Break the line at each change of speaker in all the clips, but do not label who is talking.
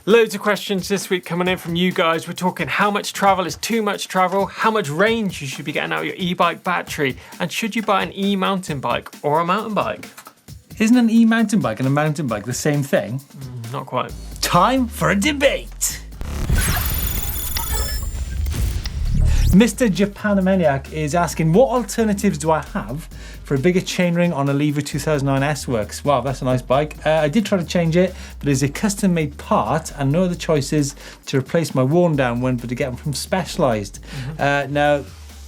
Loads of questions this week coming in from you guys. We're talking how much travel is too much travel, how much range you should be getting out of your e-bike battery, and should you buy an e-mountain bike or a mountain bike?
Isn't an e-mountain bike and a mountain bike the same thing?
Not quite.
Time for a debate. Mr. Japanomaniac is asking, what alternatives do I have for a bigger chainring on a Levo 2009 S-Works? Wow, that's a nice bike. I did try to change it, but it's a custom-made part and no other choices to replace my worn-down one, but to get them from Specialized. Now,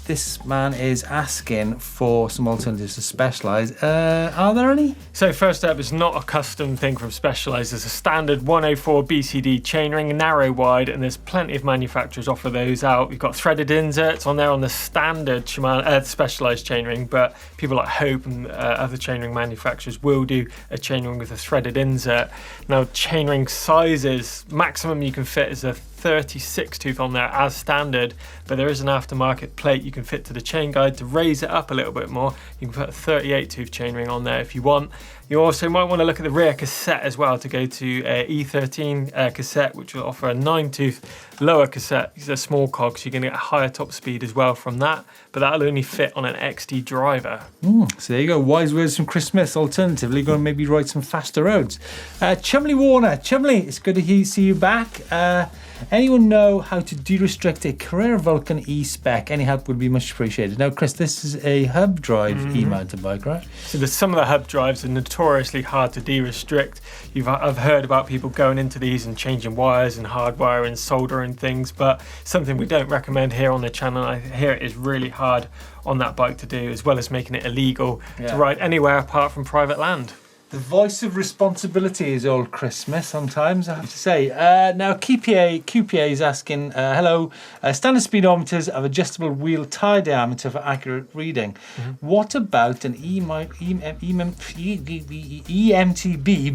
this man is asking for some alternatives to Specialized. Are there any?
So first up, it's not a custom thing from Specialized. It's a standard 104 BCD chainring, narrow wide, and there's plenty of manufacturers offer those out. You've got threaded inserts on there on the standard Specialized chainring, but people like Hope and other chainring manufacturers will do a chainring with a threaded insert. Now, chainring sizes, maximum you can fit is a 36 tooth on there as standard, but there is an aftermarket plate you can fit to the chain guide to raise it up a little bit more. You can put a 38 tooth chainring on there if you want. You also might want to look at the rear cassette as well to go to a E13 cassette, which will offer a 9 tooth lower cassette. These are small cogs, so you're going to get a higher top speed as well from that, but that'll only fit on an XD driver.
So there you go, wise words from Chris Smith. Alternatively, you're going to maybe ride some faster roads. Chumley Warner, Chumley, it's good to see you back. Anyone know how to de-restrict a Carrera Vulcan E Spec? Any help would be much appreciated. Now, Chris, this is a hub drive e-mountain bike, right?
So some of the hub drives are notoriously hard to de-restrict. I've heard about people going into these and changing wires and hardwire and soldering things, but something we don't recommend here on the channel. I hear it is really hard on that bike to do, as well as making it illegal to ride anywhere apart from private land.
The voice of responsibility is old Christmas sometimes, I have to say. Now, QPA is asking, hello, standard speedometers of adjustable wheel tyre diameter for accurate reading. What about an eMTB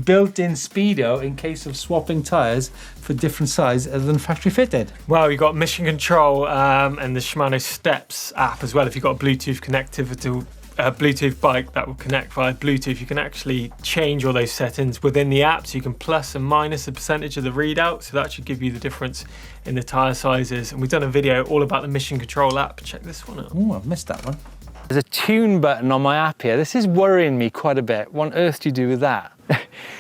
built-in speedo in case of swapping tyres for different size other than factory fitted?
Well, you've got mission control and the Shimano Steps app as well. If you've got Bluetooth connectivity, a Bluetooth bike that will connect via Bluetooth, you can actually change all those settings within the app, so you can plus and minus a percentage of the readout, so that should give you the difference in the tyre sizes. And we've done a video all about the mission control app. Check this one out.
Oh, I've missed that one.
There's a tune button on my app here. This is worrying me quite a bit. What on earth do you do with that?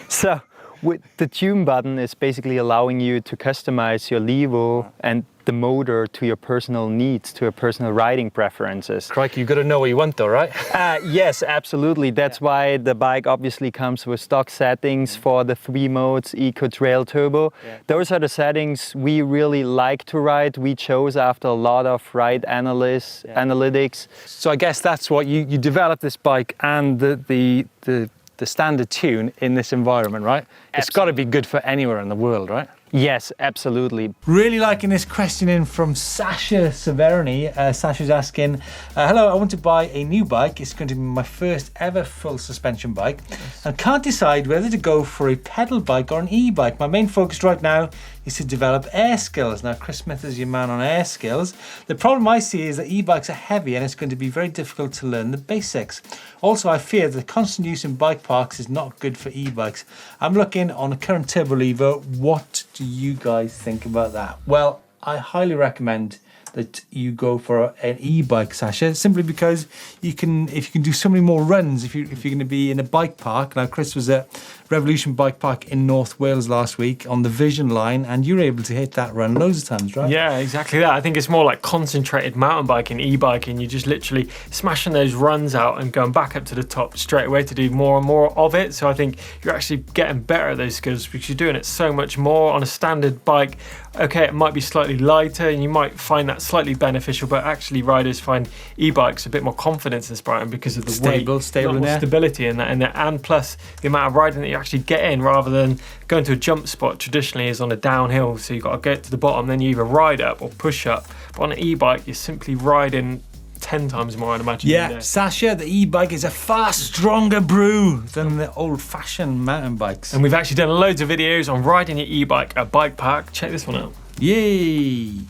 So with the tune button is basically allowing you to customize your Levo and the motor to your personal needs, to your personal riding preferences.
Crikey, you've got to know what you want though, right?
Yes, absolutely. That's why the bike obviously comes with stock settings for the 3 modes, Eco, Trail, Turbo. Those are the settings we really like to ride. We chose after a lot of ride analytics.
So I guess that's what you developed this bike and the standard tune in this environment, right? It's got to be good for anywhere in the world, right?
Yes, absolutely.
Really liking this question in from Sasha Severny. Sasha's asking, hello, I want to buy a new bike. It's going to be my first ever full suspension bike. And can't decide whether to go for a pedal bike or an e-bike. My main focus right now is to develop air skills. Now, Chris Smith is your man on air skills. The problem I see is that e-bikes are heavy and it's going to be very difficult to learn the basics. Also, I fear that constant use in bike parks is not good for e-bikes. I'm looking on a current Turbo Levo. What do you guys think about that? Well, I highly recommend that you go for an e-bike, Sasha, simply because if you can do so many more runs if you're going to be in a bike park. Now, Chris was at Revolution Bike Park in North Wales last week on the Vision line, and you were able to hit that run loads of times, right?
Yeah, exactly that. I think it's more like concentrated mountain biking, e-biking. You're just literally smashing those runs out and going back up to the top straight away to do more and more of it. So I think you're actually getting better at those skills because you're doing it so much more on a standard bike. Okay, it might be slightly lighter and you might find that slightly beneficial, but actually riders find e-bikes a bit more confidence inspiring because of the
stable
stability in that, and plus the amount of riding that you actually get in, rather than going to a jump spot traditionally is on a downhill, so you've got to get to the bottom, then you either ride up or push up. But on an e-bike, you're simply riding 10 times more, I'd imagine.
Yeah, Sasha, the e-bike is a far stronger brew than the old-fashioned mountain bikes.
And we've actually done loads of videos on riding your e-bike at bike park. Check this one out.
Yay!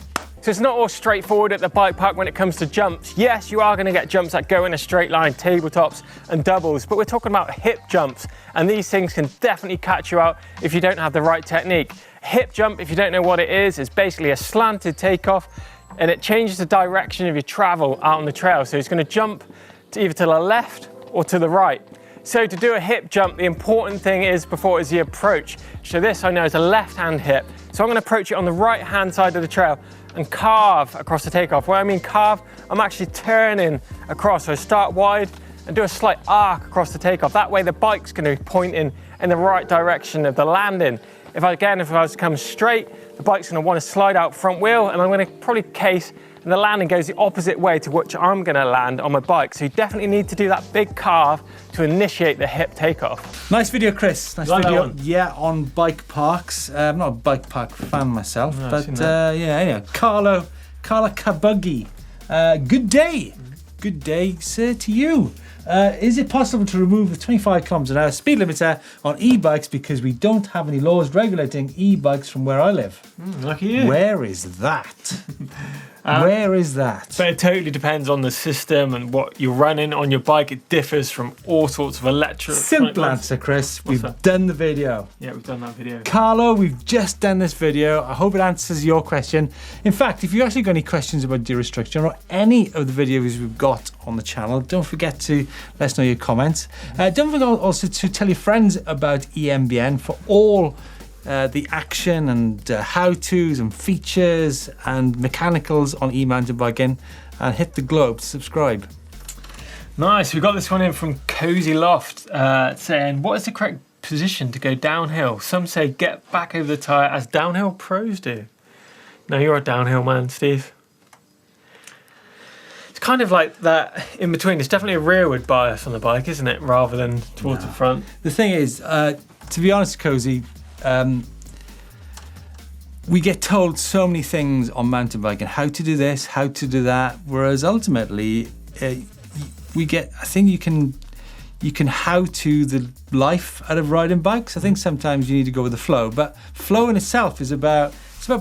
So it's not all straightforward at the bike park when it comes to jumps. Yes, you are going to get jumps that go in a straight line, tabletops and doubles, but we're talking about hip jumps, and these things can definitely catch you out if you don't have the right technique. Hip jump, if you don't know what it is basically a slanted takeoff, and it changes the direction of your travel out on the trail. So it's going to jump either to the left or to the right. So to do a hip jump, the important thing is the approach. So this I know is a left-hand hip. So I'm going to approach it on the right-hand side of the trail and carve across the takeoff. When I mean carve, I'm actually turning across. So I start wide and do a slight arc across the takeoff. That way the bike's going to be pointing in the right direction of the landing. If I was to come straight, the bike's going to want to slide out front wheel, and I'm going to probably case, and the landing goes the opposite way to which I'm going to land on my bike. So you definitely need to do that big carve to initiate the hip takeoff.
Nice video, Chris. Nice
like
video.
that one?
Yeah, on bike parks. I'm not a bike park fan myself,
No,
but yeah, anyway. Carla Kabuggy. Good day. Good day, sir, to you. Is it possible to remove the 25 km/h speed limiter on e-bikes because we don't have any laws regulating e-bikes from where I live?
Lucky you.
Where is that? Where is that?
But it totally depends on the system and what you're running on your bike. It differs from all sorts of electric.
Simple answer, Chris. We've done the video.
Yeah, we've done that video.
Carlo, we've just done this video. I hope it answers your question. In fact, if you actually got any questions about deer restriction or any of the videos we've got on the channel, don't forget to let us know your comments. Don't forget also to tell your friends about EMBN for all the action and how-tos and features and mechanicals on e-mountain biking, and hit the globe to subscribe.
Nice, we got this one in from Cozy Loft saying, what is the correct position to go downhill? Some say get back over the tyre as downhill pros do. No, you're a downhill man, Steve. It's kind of like that in between. It's definitely a rearward bias on the bike, isn't it, rather than towards the front.
The thing is, to be honest, Cozy, we get told so many things on mountain biking, how to do this, how to do that, whereas ultimately we get, I think you can how to the life out of riding bikes. I think sometimes you need to go with the flow, but flow in itself is about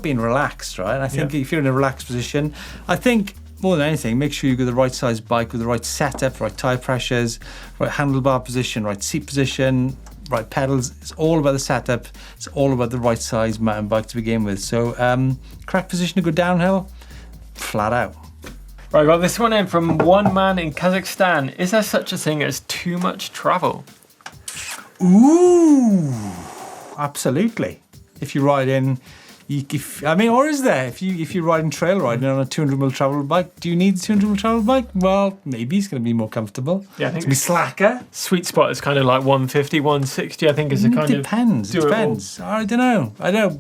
being relaxed, right? And I think if you're in a relaxed position, I think more than anything, make sure you get the right size bike with the right setup, right tire pressures, right handlebar position, right seat position, right pedals. It's all about the setup. It's all about the right size mountain bike to begin with. So correct position to go downhill, flat out.
Right, got this one in from one man in Kazakhstan. Is there such a thing as too much travel?
Ooh, absolutely. If you ride in, or is there? If you're riding trail riding on a 200mm travel bike, do you need a 200mm travel bike? Well, maybe it's going to be more comfortable.
Yeah, I think
it's going to be slacker.
Sweet spot is kind of like 150, 160. I think is a kind of
depends. I don't know.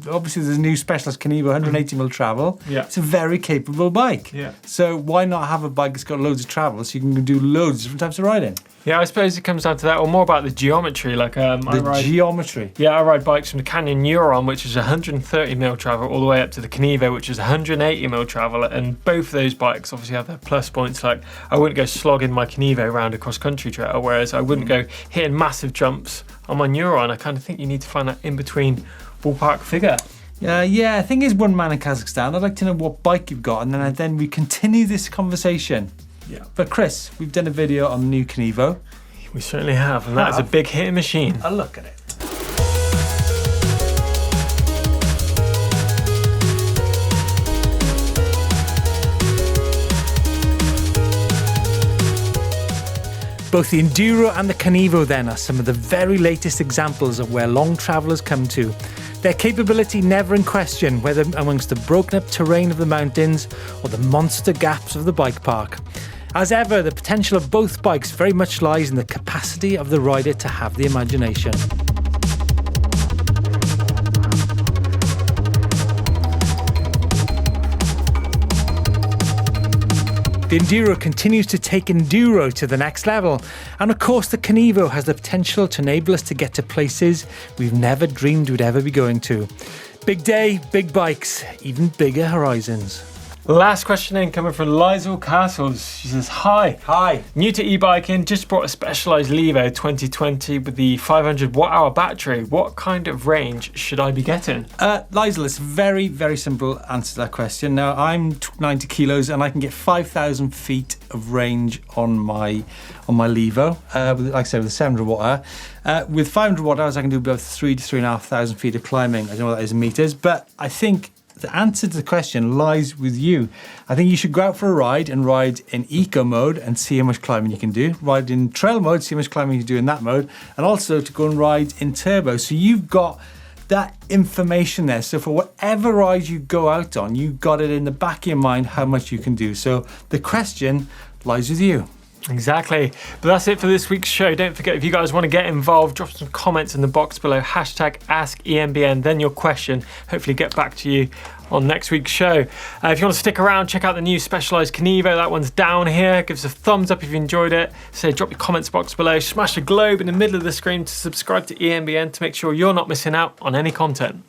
Obviously, there's a new Specialist Kenevo 180mm travel.
Yeah,
it's a very capable bike.
Yeah. So
why not have a bike that's got loads of travel so you can do loads of different types of riding?
Yeah, I suppose it comes down to that, or more about the geometry. Like
geometry.
Yeah, I ride bikes from the Canyon Neuron, which is 130mm travel, all the way up to the Kenevo, which is 180mm travel. And both of those bikes obviously have their plus points. Like I wouldn't go slogging my Kenevo around a cross-country trail, whereas I wouldn't go hitting massive jumps on my Neuron. I kind of think you need to find that in-between ballpark figure.
Yeah, I think it's one man in Kazakhstan. I'd like to know what bike you've got, and then we continue this conversation.
Yeah.
But Chris, we've done a video on the new Kenevo.
We certainly have, and that is a big hitting machine.
A look at it. Both the Enduro and the Kenevo then are some of the very latest examples of where long travellers come to. Their capability never in question, whether amongst the broken up terrain of the mountains or the monster gaps of the bike park. As ever, the potential of both bikes very much lies in the capacity of the rider to have the imagination. The Enduro continues to take Enduro to the next level, and of course the Kenevo has the potential to enable us to get to places we've never dreamed we'd ever be going to. Big day, big bikes, even bigger horizons.
Last question in coming from Lizel Castles. She says, hi.
Hi.
New to e-biking, just bought a Specialized Levo 2020 with the 500 watt-hour battery. What kind of range should I be getting?
Lizel, it's a very, very simple answer to that question. Now, I'm 90 kilos and I can get 5,000 feet of range on my Levo, like I said, with a 700 watt hour. With 500 watt hours, I can do about 3,000 to 3,500 feet of climbing. I don't know what that is in meters, but I think the answer to the question lies with you. I think you should go out for a ride and ride in eco mode and see how much climbing you can do. Ride in trail mode, see how much climbing you can do in that mode, and also to go and ride in turbo. So you've got that information there. So for whatever ride you go out on, you've got it in the back of your mind how much you can do. So the question lies with you.
Exactly. But that's it for this week's show. Don't forget, if you guys want to get involved, drop some comments in the box below. Hashtag Ask EMBN, then your question. Hopefully get back to you on next week's show. If you want to stick around, check out the new Specialized Kenevo. That one's down here. Give us a thumbs up if you enjoyed it. So drop your comments box below. Smash the globe in the middle of the screen to subscribe to EMBN to make sure you're not missing out on any content.